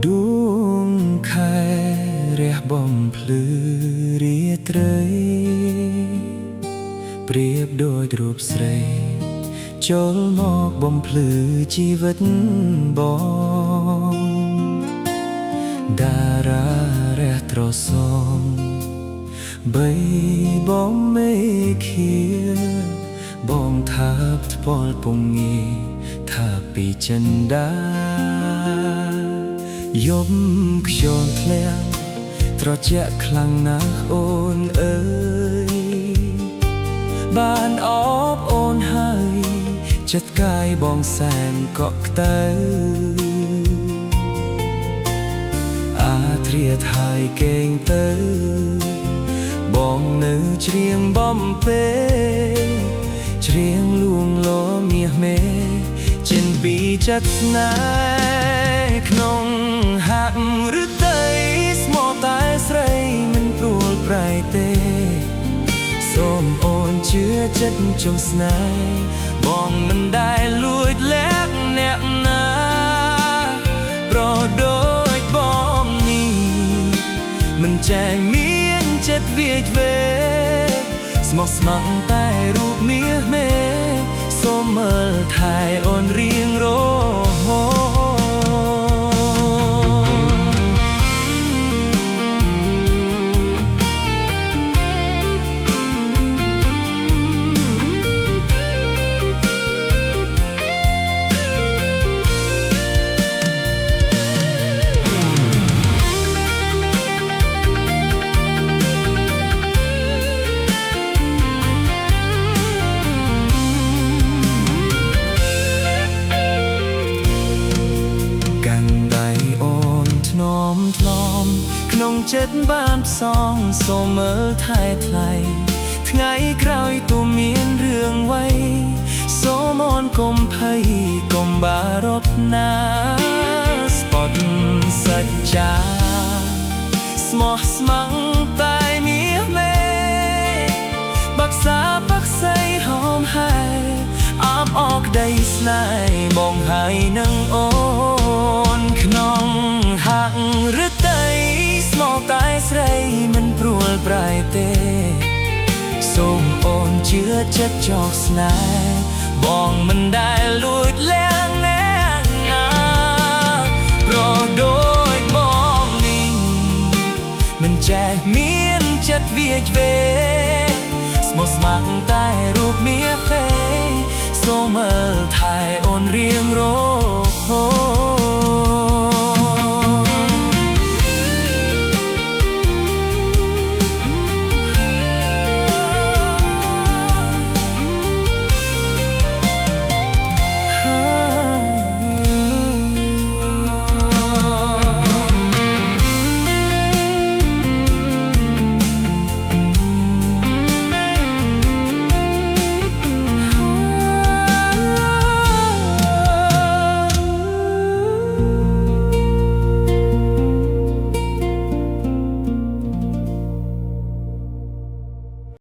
ដួងខែរះបំភ្លឺរាត្រីប្រៀបដូចរូបស្រីចូលមកបំភ្លឺជីវិតបងតារារះត្រសមបីបងមេឃាបងថាបថ្ពាល់ពងងាថាពីចិនដាយប់ខ្យល់ធ្លាក់ត្រជាក់ខ្លាំងណាស់អូនអើយបានអបអូនហើយចិត្តកាយបងសែនកក់ក្តៅអាត្រៀតហើយកេងទៅបងនៅច្រៀងបំពេច្រៀងលួងលោមាសមេចិនពីចិត្តស្នេហ៍ក្នុងហាក់ឬតីស្មោះតែស្រីមិនព្រួលប្រែទេសូមអូនជឿចិត្តចង់ស្នេហ៍បងមិនដែលលួចលាក់អ្នកណាប្រដូចបងនេះមិនចេះមានចិត្តវាចវេស្មោះស្ម័គ្រតែរូបមាសមេសូមមើលថែអូនរៀងរហូតក្នុងចិត្តបានផ្សងសូមមើលថែថ្លៃថ្ងៃក្រោយទូមានរឿងໄວសូមអូនកុំភ័យកុំបារម្ភណាស្ពតសច្ចាស្មោះស្ម័គ្រតែមាសមេបាក់សាបាក់សៃហោមហែអបអរក្តីស្នេហ៍បងហើយនឹងអូនក្នុងហាក់ឬតីស្មោះតែស្រីមិនព្រួលប្រែទេសូមអូនជឿចិត្តចោះស្នេហ៍បងមិនដែលលួចលាក់អ្នកណាប្រដូចបងនេះមិនចេះមានចិត្តវាចវេស្មោះស្ម័គ្រតែរូបមាសទេសូមមើលថែអូនរៀងរហូត